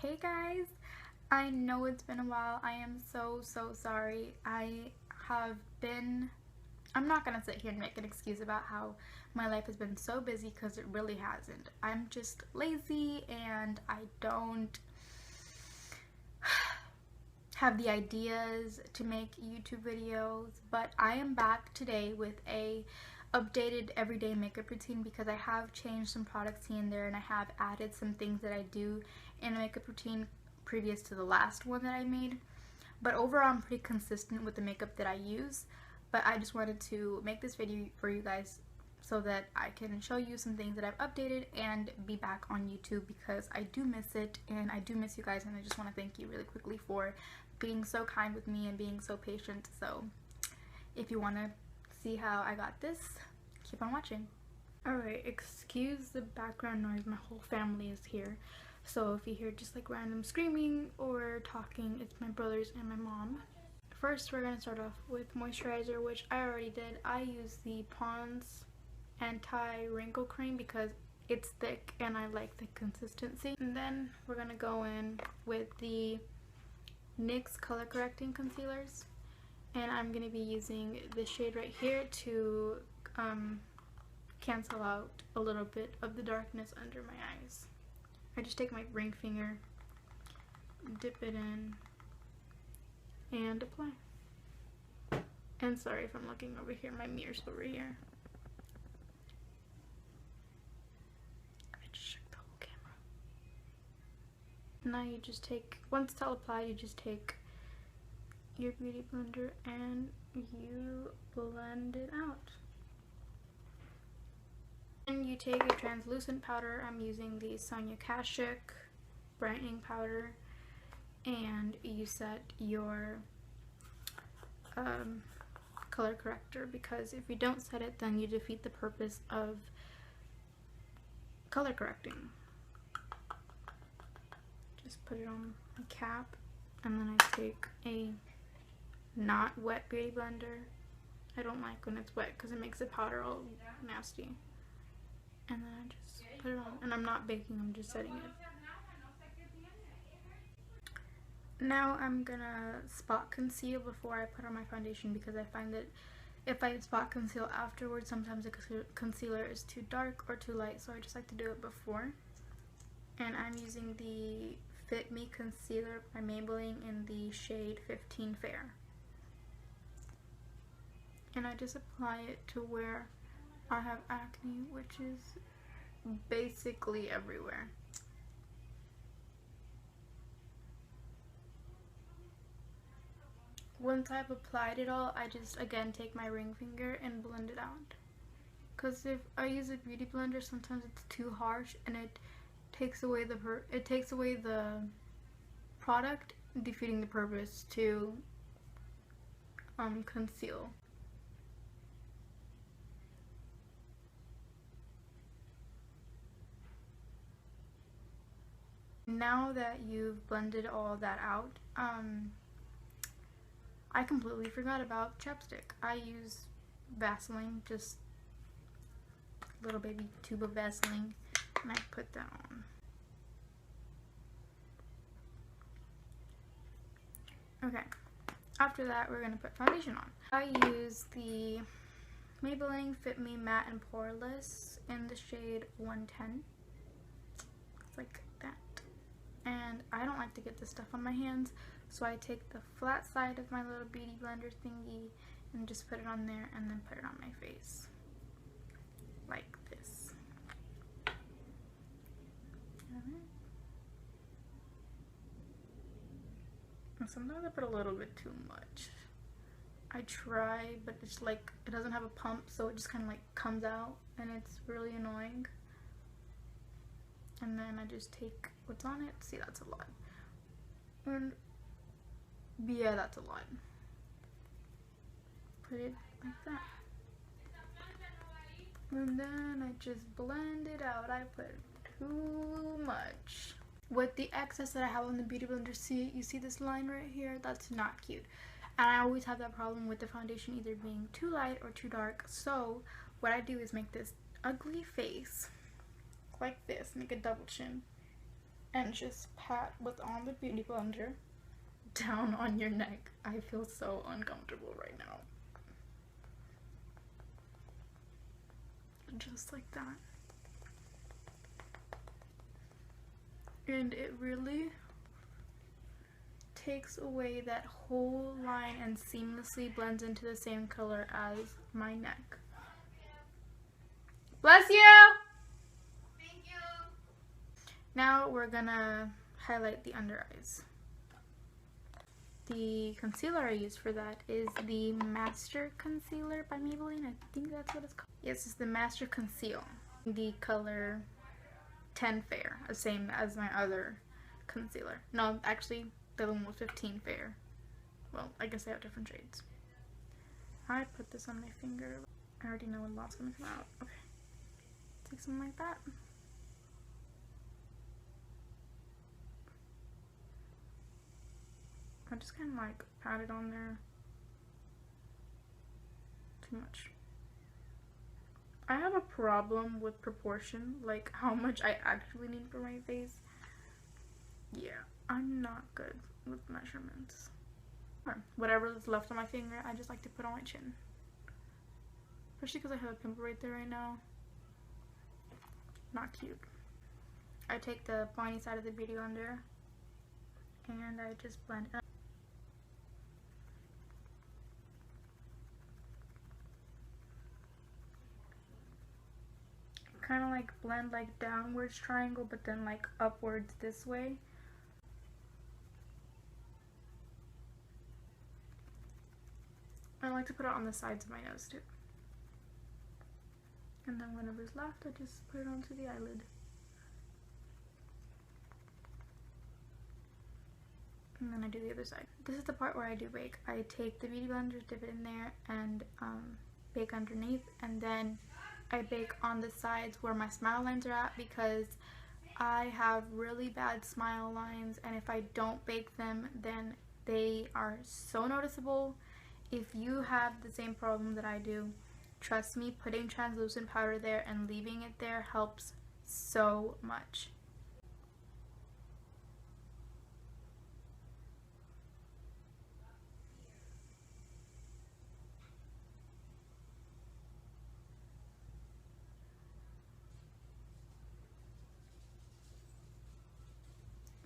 Hey guys, I know it's been a while. I am so sorry. I'm not gonna sit here and make an excuse about how my life has been so busy, because it really hasn't. I'm just lazy and I don't have the ideas to make YouTube videos, but I am back today with a updated everyday makeup routine because I have changed some products here and there, and I have added some things that I do in a makeup routine previous to the last one that I made. But overall, I'm pretty consistent with the makeup that I use. But I just wanted to make this video for you guys so that I can show you some things that I've updated and be back on YouTube, because I do miss it and I do miss you guys, and I just want to thank you really quickly for being so kind with me and being so patient. So if you want to see how I got this, keep on watching. Alright, excuse the background noise, my whole family is here. So if you hear just like random screaming or talking, it's my brothers and my mom. First, we're going to start off with moisturizer, which I already did. I use the Pond's Anti-Wrinkle Cream because it's thick and I like the consistency. And then we're going to go in with the NYX Color Correcting Concealers. And I'm going to be using this shade right here to cancel out a little bit of the darkness under my eyes. I just take my ring finger, dip it in, and apply. And sorry if I'm looking over here, my mirror's over here. I just shook the whole camera. Now you just take, once it's all applied, you just take your beauty blender and you blend it out. And you take a translucent powder. I'm using the Sonia Kashuk brightening powder, and you set your color corrector, because if you don't set it, then you defeat the purpose of color correcting. Just put it on my cap, and then I take a not wet beauty blender. I don't like when it's wet because it makes the powder all nasty. And then I just put it on, and I'm not baking, I'm just setting it. Now I'm gonna spot conceal before I put on my foundation, because I find that if I spot conceal afterwards, sometimes the concealer is too dark or too light, so I just like to do it before. And I'm using the Fit Me Concealer by Maybelline in the shade 15 Fair. And I just apply it to where I have acne, which is basically everywhere. Once I've applied it all, I just again take my ring finger and blend it out. Because if I use a beauty blender, sometimes it's too harsh and it takes away the product, defeating the purpose to conceal. Now that you've blended all that out, I completely forgot about chapstick. I use Vaseline, just a little baby tube of Vaseline, and I put that on. Okay, after that we're going to put foundation on. I use the Maybelline Fit Me Matte and Poreless in the shade 110. It's like that. And I don't like to get this stuff on my hands, so I take the flat side of my little beauty blender thingy and just put it on there, and then put it on my face like this. And sometimes I put a little bit too much. I try, but it's like it doesn't have a pump, so it just kind of like comes out, and it's really annoying. And then I just take what's on it. See, that's a lot. And yeah, that's a lot. Put it like that. And then I just blend it out. I put too much. With the excess that I have on the beauty blender, you see this line right here? That's not cute. And I always have that problem with the foundation either being too light or too dark. So what I do is make this ugly face like this, make a double chin, and just pat what's on the beauty blender down on your neck. I feel so uncomfortable right now. Just like that. And it really takes away that whole line and seamlessly blends into the same color as my neck. Bless you! Thank you! Now we're gonna highlight the under eyes. The concealer I use for that is the Master Concealer by Maybelline. I think that's what it's called. Yes, it's the Master Conceal. The color 10 Fair, the same as my other concealer. No, actually, the other one was 15 Fair. Well, I guess they have different shades. I put this on my finger. I already know when a lot's gonna come out. Okay. Take something like that. I just kind of like pat it on there. Too much. I have a problem with proportion, like how much I actually need for my face. Yeah, I'm not good with measurements. Or whatever is left on my finger, I just like to put on my chin. Especially because I have a pimple right there right now. Not cute. I take the pointy side of the beauty blender and I just blend it up. Kind of like blend like downwards triangle, but then like upwards this way. I like to put it on the sides of my nose too. And then whatever's left, I just put it onto the eyelid. And then I do the other side. This is the part where I do bake. I take the beauty blender, dip it in there, and bake underneath, and then I bake on the sides where my smile lines are at, because I have really bad smile lines, and if I don't bake them, then they are so noticeable. If you have the same problem that I do, trust me, putting translucent powder there and leaving it there helps so much.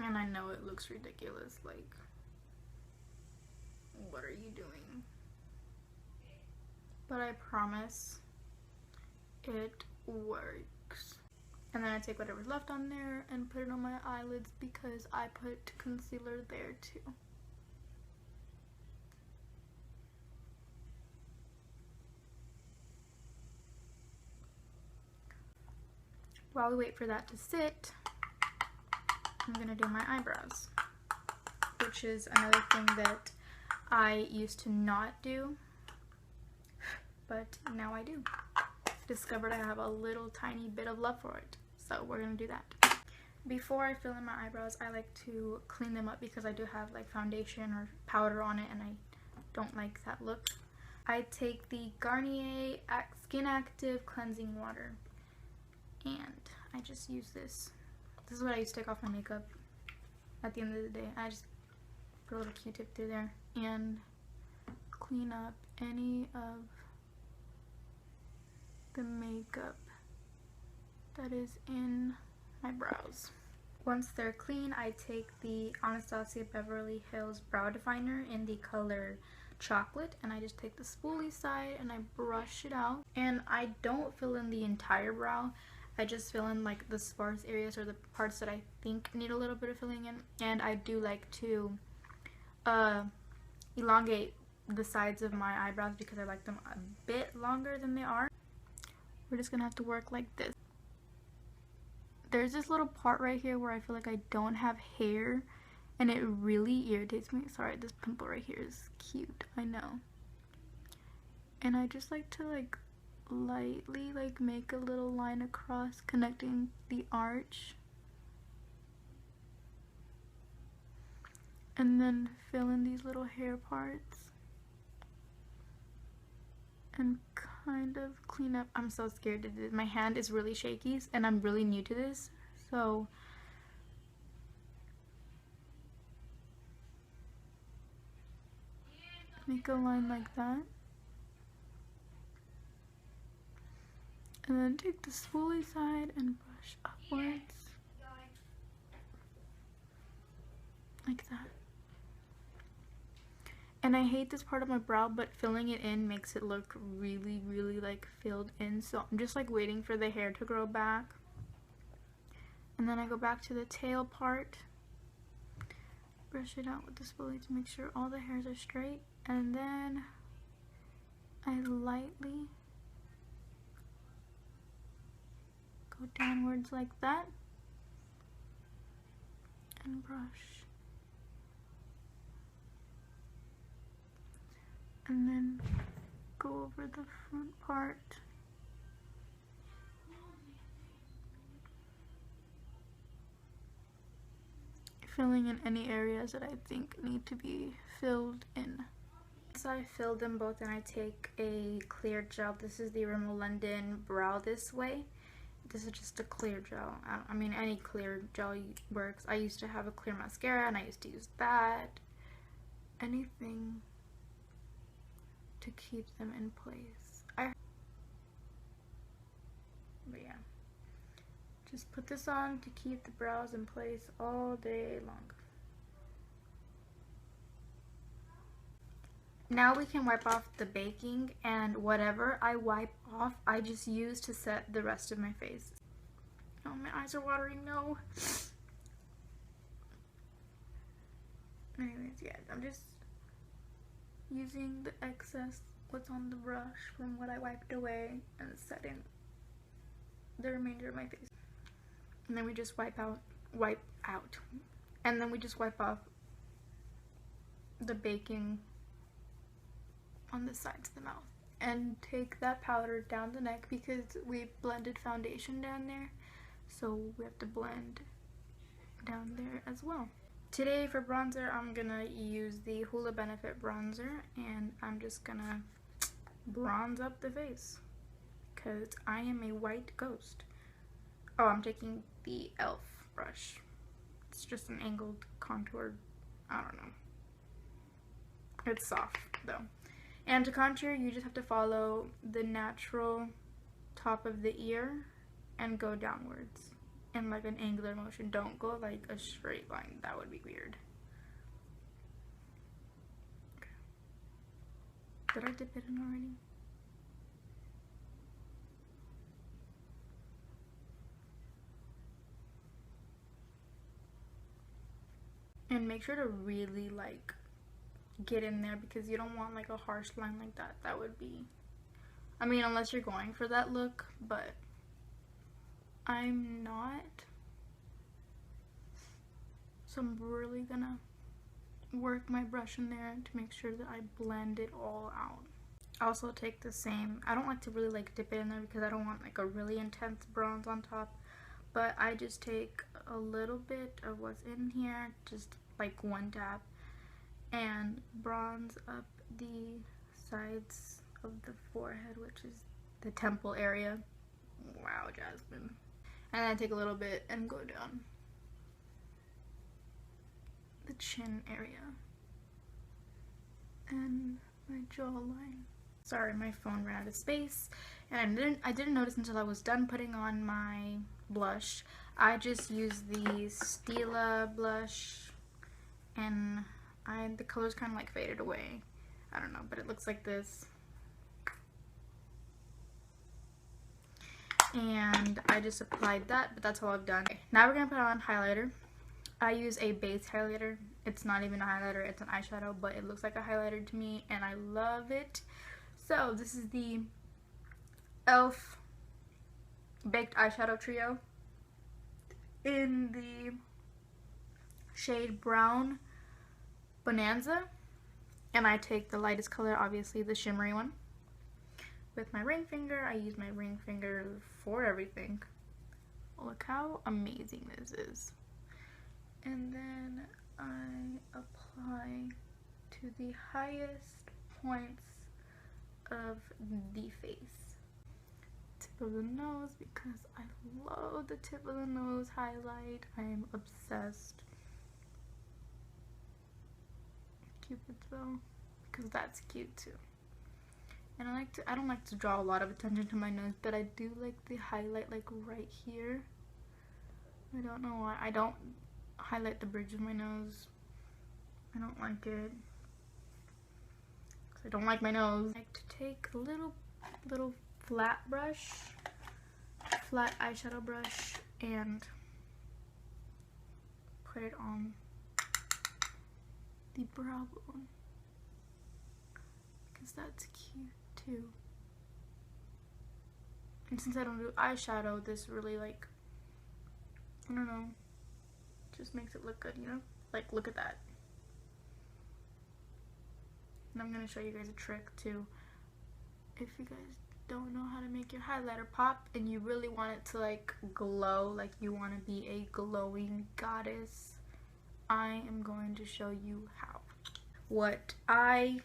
And I know it looks ridiculous, like, what are you doing? But I promise it works. And then I take whatever's left on there and put it on my eyelids, because I put concealer there too. While we wait for that to sit, I'm gonna do my eyebrows, which is another thing that I used to not do, but now I do. Discovered I have a little tiny bit of love for it, so we're gonna do that. Before I fill in my eyebrows, I like to clean them up because I do have like foundation or powder on it and I don't like that look. I take the Garnier Skin Active Cleansing Water and I just use this. This is what I used to take off my makeup at the end of the day. I just put a little Q-tip through there and clean up any of the makeup that is in my brows. Once they're clean, I take the Anastasia Beverly Hills Brow Definer in the color Chocolate, and I just take the spoolie side and I brush it out. And I don't fill in the entire brow. I just fill in like the sparse areas or the parts that I think need a little bit of filling in. And I do like to elongate the sides of my eyebrows because I like them a bit longer than they are. We're just gonna have to work like this. There's this little part right here where I feel like I don't have hair and it really irritates me. Sorry, this pimple right here is cute, I know. And I just like to like lightly like make a little line across connecting the arch. And then fill in these little hair parts. And kind of clean up. I'm so scared to do this. My hand is really shaky and I'm really new to this. So make a line like that. And then take the spoolie side and brush upwards. Like that. And I hate this part of my brow, but filling it in makes it look really, really like filled in. So I'm just like waiting for the hair to grow back. And then I go back to the tail part. Brush it out with the spoolie to make sure all the hairs are straight. And then I lightly go downwards like that. And brush. And then go over the front part. Filling in any areas that I think need to be filled in. So I filled them both and I take a clear gel. This is the Rimmel London Brow This Way. This is just a clear gel. I mean, any clear gel works. I used to have a clear mascara and I used to use that. Anything to keep them in place. But yeah, just put this on to keep the brows in place all day long. Now we can wipe off the baking, and whatever I wipe off, I just use to set the rest of my face. Oh, my eyes are watering, no. Anyways, yeah, I'm just using the excess, what's on the brush from what I wiped away, and setting the remainder of my face. And then we just wipe out, and then we just wipe off the baking on the sides of the mouth. And take that powder down the neck because we blended foundation down there, so we have to blend down there as well. Today for bronzer, I'm gonna use the Hoola Benefit bronzer, and I'm just gonna bronze up the face because I am a white ghost. Oh, I'm taking the e.l.f. brush. It's just an angled contour. I don't know. It's soft though. And to contour, you just have to follow the natural top of the ear and go downwards in like an angular motion. Don't go like a straight line. That would be weird. Okay. Did I dip it in already? And make sure to really like get in there because you don't want like a harsh line like that. That would be, I mean, unless you're going for that look, but I'm not. So I'm really gonna work my brush in there to make sure that I blend it all out. I also take the same, I don't like to really like dip it in there because I don't want like a really intense bronze on top, but I just take a little bit of what's in here, just like one dab, and bronze up the sides of the forehead, which is the temple area. Wow, Jasmine. And then I take a little bit and go down the chin area and my jawline. Sorry, my phone ran out of space, and I didn't notice until I was done putting on my blush. I just used the Stila blush, and the color's kind of like faded away. I don't know, but it looks like this. And I just applied that, but that's all I've done. Okay, now we're gonna put on highlighter. I use a base highlighter. It's not even a highlighter, it's an eyeshadow, but it looks like a highlighter to me, and I love it. So this is the e.l.f. Baked Eyeshadow Trio in the shade Brown Bonanza, and I take the lightest color, obviously the shimmery one, with my ring finger. I use my ring finger for everything. Look how amazing this is. And then I apply to the highest points of the face. Tip of the nose, because I love the tip of the nose highlight. I am obsessed. Cupid's bow, because that's cute too. And I don't like to draw a lot of attention to my nose, but I do like the highlight like right here. I don't know why. I don't highlight the bridge of my nose. I don't like it. I don't like my nose. I like to take a little flat eyeshadow brush, and put it on the brow bone, because that's cute too. And since I don't do eyeshadow, this really, like, I don't know, just makes it look good, you know? Like, look at that. And I'm gonna show you guys a trick too. If you guys don't know how to make your highlighter pop and you really want it to like glow, like you want to be a glowing goddess, I am going to show you how. What I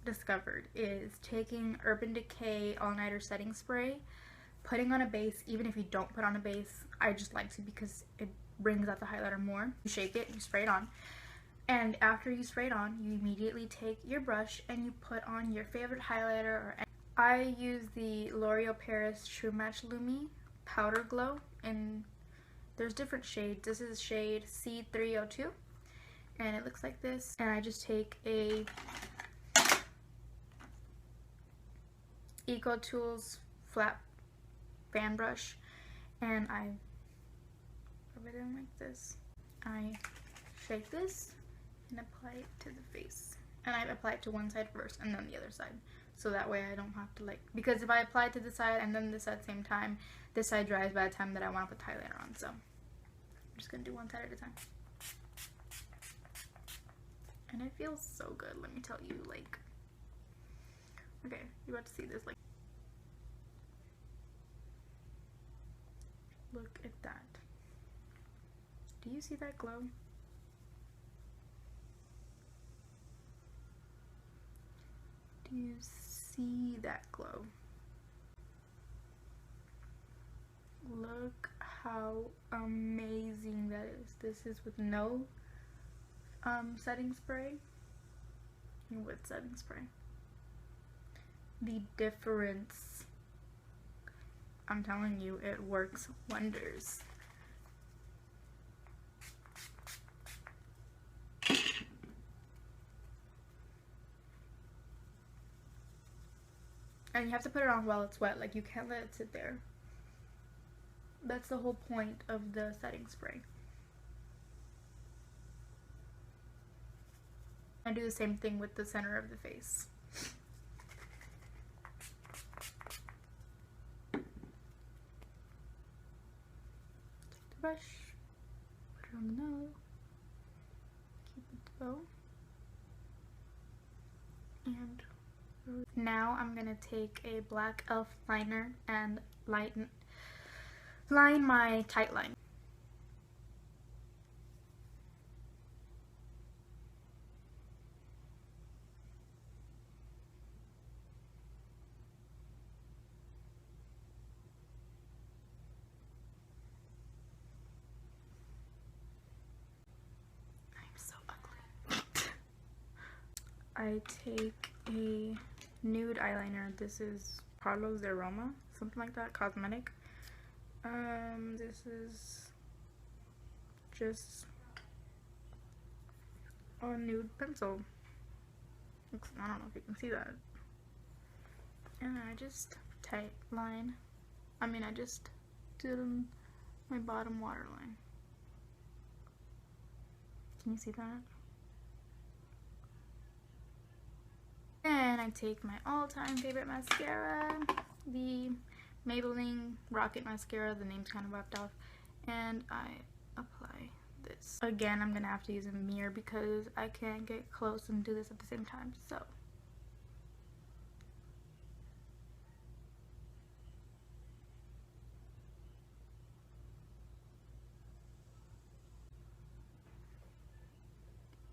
discovered is taking Urban Decay All Nighter Setting Spray, putting on a base. Even if you don't put on a base, I just like to because it brings out the highlighter more. You shake it, you spray it on, and after you spray it on, you immediately take your brush and you put on your favorite highlighter. Or I use the L'Oreal Paris True Match Lumi Powder Glow, and there's different shades. This is shade C302, and it looks like this. And I just take a Eco Tools flat fan brush, and I rub it in like this. I shake this and apply it to the face, and I apply it to one side first and then the other side, so that way I don't have to, like, because if I apply it to the side and then this side at the same time, this side dries by the time that I want to put highlighter on. So I'm just gonna do one side at a time, and it feels so good, let me tell you. Like, okay, you're about to see this. Like, look at that. Do you see that glow? Do you see that glow? Look how amazing that is. This is with no setting spray and with setting spray. The difference, I'm telling you, it works wonders. And you have to put it on while it's wet. Like, you can't let it sit there. That's the whole point of the setting spray. I do the same thing with the center of the face. Take the brush, put it on the nose, keep it low, and now I'm gonna take a black e.l.f. liner and line my tight line. I'm so ugly. I take a nude eyeliner. This is Carlos de Roma, something like that, cosmetic. This is just a nude pencil. I don't know if you can see that. And I just tight line. I just did my bottom waterline. Can you see that? And I take my all-time favorite mascara, the Maybelline Rocket Mascara. The name's kind of wiped off. And I apply this. Again, I'm going to have to use a mirror because I can't get close and do this at the same time. So,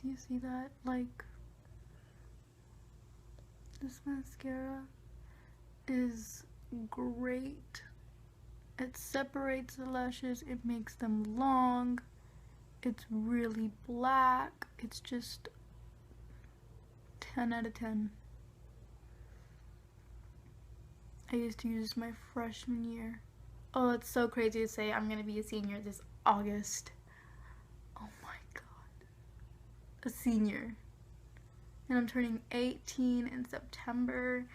do you see that? Like, this mascara is great. It separates the lashes, it makes them long, it's really black, it's just 10 out of 10. I used to use this my freshman year. Oh, it's so crazy to say I'm gonna be a senior this August. Oh my god. A senior. And I'm turning 18 in September.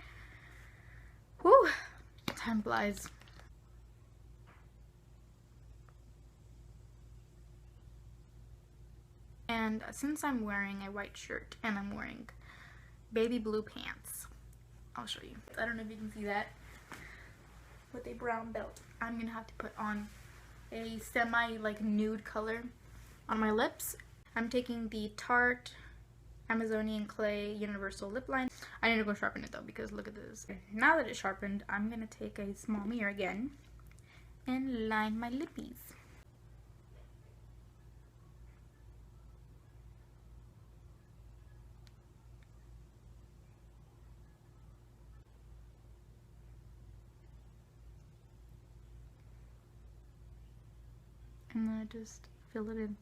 Whew. Time flies. And since I'm wearing a white shirt and I'm wearing baby blue pants, I'll show you. I don't know if you can see that. With a brown belt, I'm gonna have to put on a semi like nude color on my lips. I'm taking the Tarte Amazonian Clay Universal Lip Line. I need to go sharpen it though, because look at this. Now that it's sharpened, I'm gonna take a small mirror again and line my lippies. And then I just fill it in.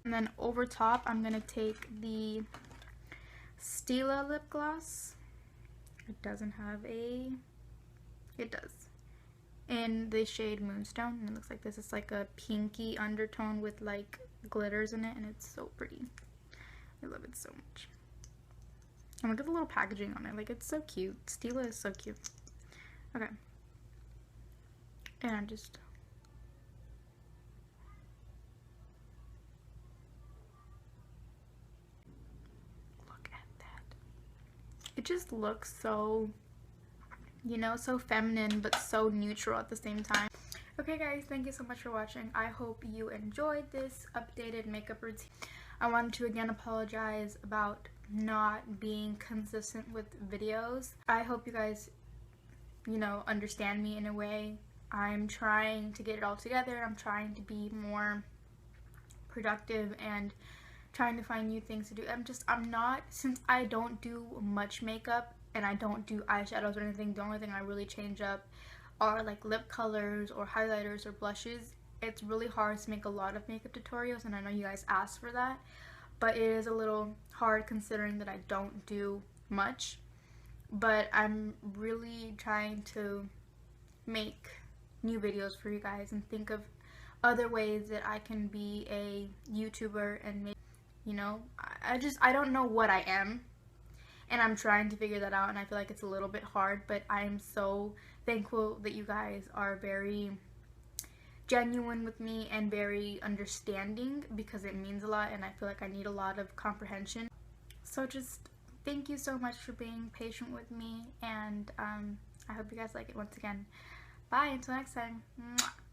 And then over top, I'm gonna take the Stila lip gloss. It doesn't have a, it does. In the shade Moonstone, and it looks like this. It's like a pinky undertone with like glitters in it, and it's so pretty. I love it so much. And look at the little packaging on it. Like, it's so cute. Stila is so cute. Okay. And I just look at that. It just looks so, you know, so feminine but so neutral at the same time. Okay guys, thank you so much for watching. I hope you enjoyed this updated makeup routine. I wanted to again apologize about not being consistent with videos. I hope you guys, you know, understand me in a way. I'm trying to get it all together. I'm trying to be more productive and trying to find new things to do. I'm not, since I don't do much makeup and I don't do eyeshadows or anything, the only thing I really change up are like lip colors or highlighters or blushes. It's really hard to make a lot of makeup tutorials, and I know you guys ask for that, but it is a little hard considering that I don't do much. But I'm really trying to make new videos for you guys and think of other ways that I can be a YouTuber and make, you know, I don't know what I am, and I'm trying to figure that out, and I feel like it's a little bit hard, but I'm so thankful that you guys are very genuine with me and very understanding, because it means a lot and I feel like I need a lot of comprehension. So just thank you so much for being patient with me, and I hope you guys like it once again. Bye, until next time. Mwah.